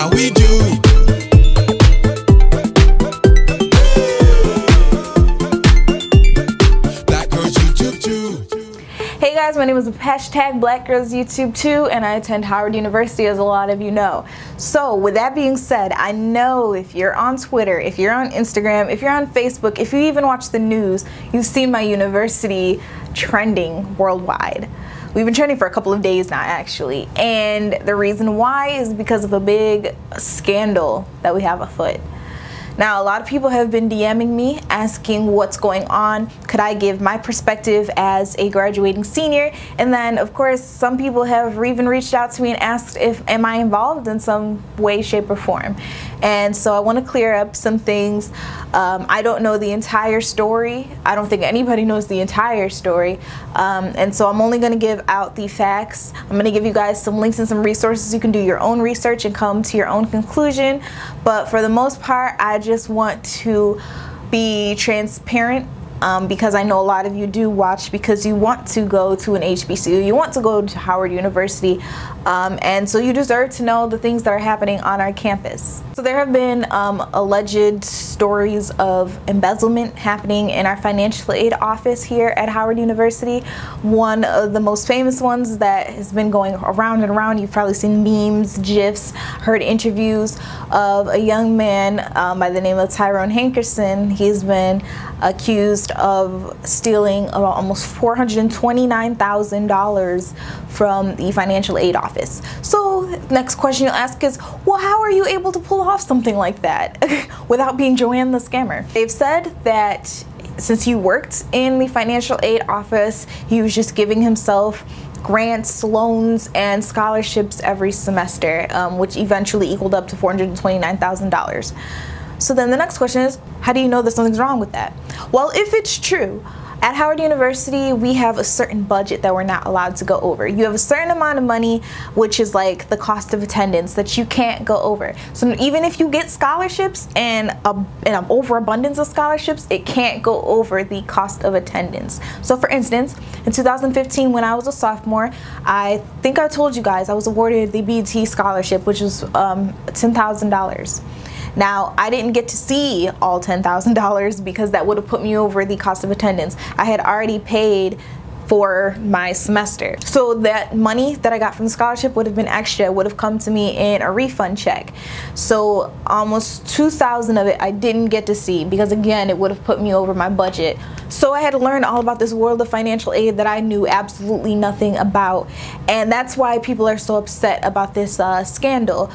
how we do. Black Girls YouTube too. Hey guys, my name is #BlackGirlsYouTube2 and I attend Howard University, as a lot of you know. So with that being said, I know if you're on Twitter, if you're on Instagram, if you're on Facebook, if you even watch the news, you've seen my university trending worldwide. We've been trending for a couple of days now, actually, and the reason why is because of a big scandal that we have afoot. Now, a lot of people have been DMing me asking what's going on. Could I give my perspective as a graduating senior? And then, of course, some people have even reached out to me and asked if am I involved in some way, shape, or form. And so I want to clear up some things. I don't know the entire story. I don't think anybody knows the entire story. And so I'm only going to give out the facts. I'm going to give you guys some links and some resources. You can do your own research and come to your own conclusion. But for the most part, I just want to be transparent. Because I know a lot of you do watch because you want to go to an HBCU, you want to go to Howard University, and so you deserve to know the things that are happening on our campus. So there have been alleged stories of embezzlement happening in our financial aid office here at Howard University. One of the most famous ones that has been going around and around, you've probably seen memes, GIFs, heard interviews of a young man by the name of Tyrone Hankerson. He's been accused of stealing almost $429,000 from the financial aid office. So next question you'll ask is, well, how are you able to pull off something like that without being Joanne the scammer? They've said that since he worked in the financial aid office, he was just giving himself grants, loans, and scholarships every semester, which eventually equaled up to $429,000. So then the next question is, how do you know that something's wrong with that? Well, if it's true, at Howard University, we have a certain budget that we're not allowed to go over. You have a certain amount of money, which is like the cost of attendance, that you can't go over. So even if you get scholarships and an overabundance of scholarships, it can't go over the cost of attendance. So for instance, in 2015, when I was a sophomore, I think I told you guys I was awarded the BT scholarship, which was $10,000. Now, I didn't get to see all $10,000 because that would have put me over the cost of attendance. I had already paid for my semester. So that money that I got from the scholarship would have been extra, would have come to me in a refund check. So almost $2,000 of it I didn't get to see because, again, it would have put me over my budget. So I had to learn all about this world of financial aid that I knew absolutely nothing about. And that's why people are so upset about this scandal.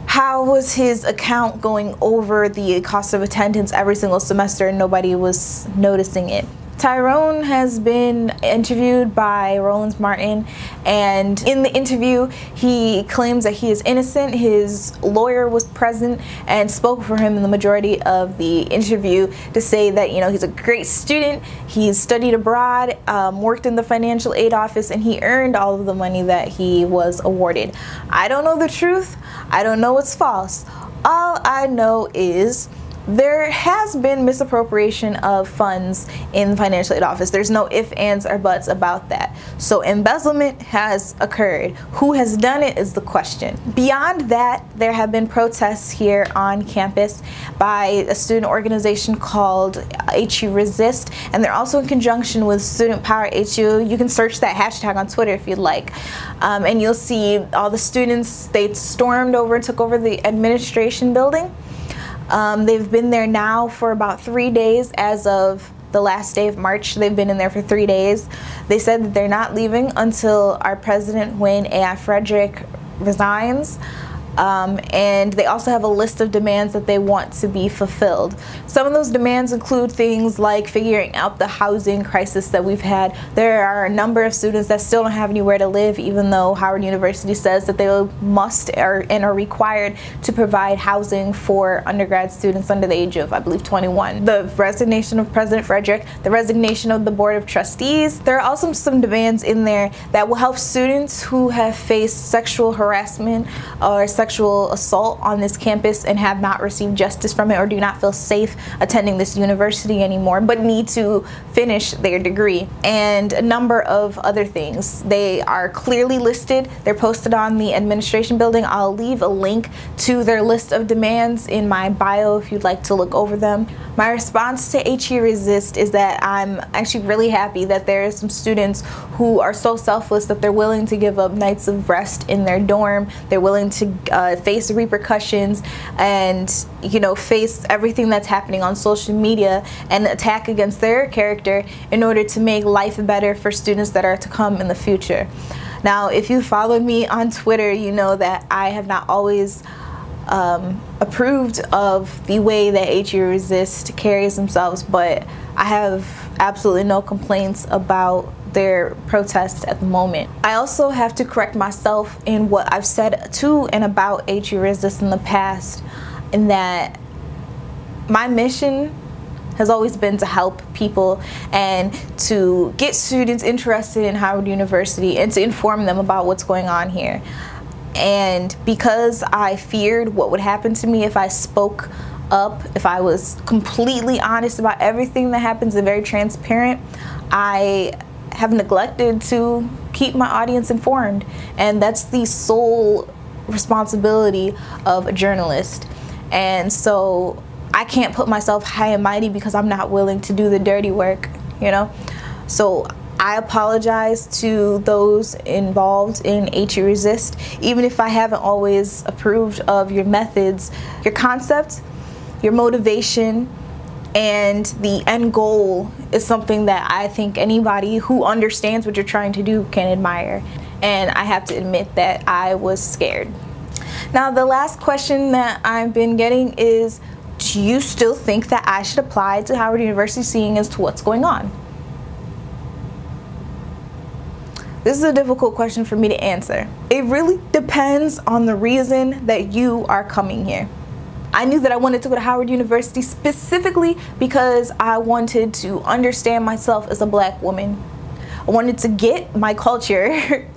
How was his account going over the cost of attendance every single semester and nobody was noticing it? Tyrone has been interviewed by Rollins Martin, and in the interview he claims that he is innocent. His lawyer was present and spoke for him in the majority of the interview to say that, you know, he's a great student, he's studied abroad, worked in the financial aid office, and he earned all of the money that he was awarded. I don't know the truth. I don't know what's false. All I know is there has been misappropriation of funds in the financial aid office. There's no ifs, ands, or buts about that. So embezzlement has occurred. Who has done it is the question. Beyond that, there have been protests here on campus by a student organization called HU Resist, and they're also in conjunction with Student Power HU. You can search that hashtag on Twitter if you'd like, and you'll see all the students. They stormed over and took over the administration building. They've been there now for about 3 days. As of the last day of March, they've been in there for 3 days. They said that they're not leaving until our president, Wayne A.I. Frederick, resigns. And they also have a list of demands that they want to be fulfilled. Some of those demands include things like figuring out the housing crisis that we've had. There are a number of students that still don't have anywhere to live, even though Howard University says that they must and are required to provide housing for undergrad students under the age of, I believe, 21. The resignation of President Frederick, the resignation of the Board of Trustees. There are also some demands in there that will help students who have faced sexual harassment or sexual sexual assault on this campus and have not received justice from it, or do not feel safe attending this university anymore, but need to finish their degree, and a number of other things. They are clearly listed. They're posted on the administration building. I'll leave a link to their list of demands in my bio if you'd like to look over them. My response to HE Resist is that I'm actually really happy that there are some students who are so selfless that they're willing to give up nights of rest in their dorm. They're willing to face the repercussions and, you know, face everything that's happening on social media and attack against their character in order to make life better for students that are to come in the future. Now, if you followed me on Twitter, you know that I have not always approved of the way that HE Resist carries themselves, but I have absolutely no complaints about their protest at the moment. I also have to correct myself in what I've said to and about HE Resist in the past, in that my mission has always been to help people and to get students interested in Howard University and to inform them about what's going on here. And because I feared what would happen to me if I spoke up, if I was completely honest about everything that happens and very transparent, I have neglected to keep my audience informed. And that's the sole responsibility of a journalist. And so I can't put myself high and mighty because I'm not willing to do the dirty work, you know? So I apologize to those involved in HE Resist, even if I haven't always approved of your methods. Your concept, your motivation, and the end goal is something that I think anybody who understands what you're trying to do can admire. And I have to admit that I was scared. Now, the last question that I've been getting is, do you still think that I should apply to Howard University, seeing as to what's going on? This is a difficult question for me to answer. It really depends on the reason that you are coming here. I knew that I wanted to go to Howard University specifically because I wanted to understand myself as a black woman. I wanted to get my culture.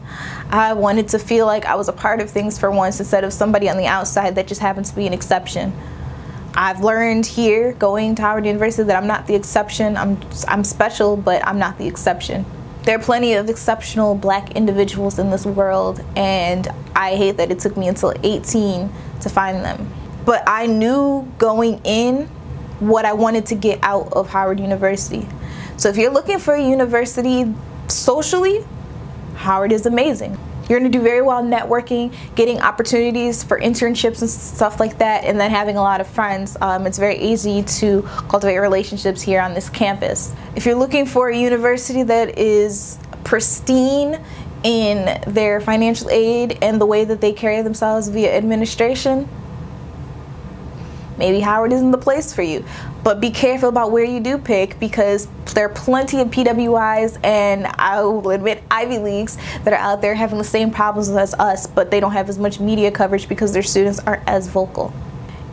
I wanted to feel like I was a part of things for once instead of somebody on the outside that just happens to be an exception. I've learned here going to Howard University that I'm not the exception. I'm special, but I'm not the exception. There are plenty of exceptional black individuals in this world, and I hate that it took me until 18 to find them. But I knew going in what I wanted to get out of Howard University. So if you're looking for a university socially, Howard is amazing. You're going to do very well networking, getting opportunities for internships and stuff like that, and then having a lot of friends. It's very easy to cultivate relationships here on this campus. If you're looking for a university that is pristine in their financial aid and the way that they carry themselves via administration, maybe Howard isn't the place for you. But be careful about where you do pick, because there are plenty of PWIs and, I will admit, Ivy Leagues that are out there having the same problems as us, but they don't have as much media coverage because their students aren't as vocal.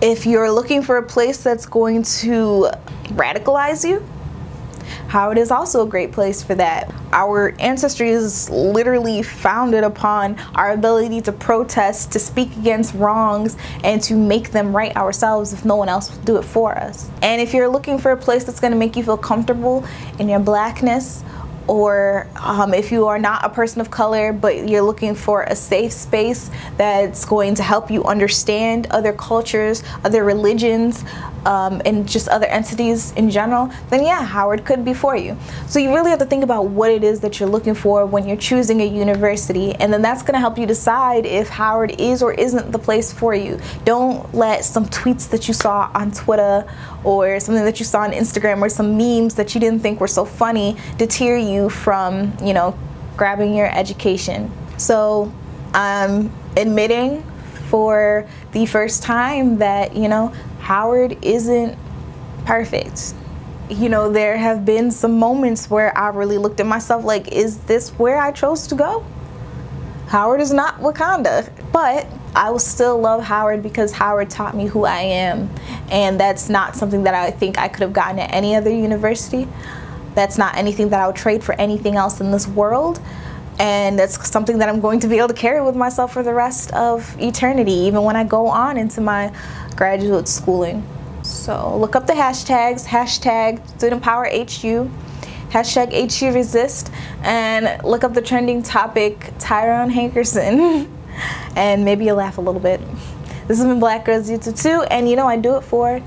If you're looking for a place that's going to radicalize you, Howard is also a great place for that. Our ancestry is literally founded upon our ability to protest, to speak against wrongs, and to make them right ourselves if no one else will do it for us. And if you're looking for a place that's going to make you feel comfortable in your blackness, or if you are not a person of color but you're looking for a safe space that's going to help you understand other cultures, other religions, and just other entities in general, then yeah, Howard could be for you. So you really have to think about what it is that you're looking for when you're choosing a university, and then that's going to help you decide if Howard is or isn't the place for you. Don't let some tweets that you saw on Twitter or something that you saw on Instagram or some memes that you didn't think were so funny deter you from, you know, grabbing your education. So I'm admitting for the first time that, you know, Howard isn't perfect. You know, there have been some moments where I really looked at myself like, is this where I chose to go? Howard is not Wakanda, but I will still love Howard because Howard taught me who I am, and that's not something that I think I could have gotten at any other university. That's not anything that I would trade for anything else in this world. And that's something that I'm going to be able to carry with myself for the rest of eternity, even when I go on into my graduate schooling. So look up the hashtags, hashtag Student Power HU, hashtag HU Resist, and look up the trending topic, Tyrone Hankerson, and maybe you'll laugh a little bit. This has been Black Girls YouTube 2, and you know I do it for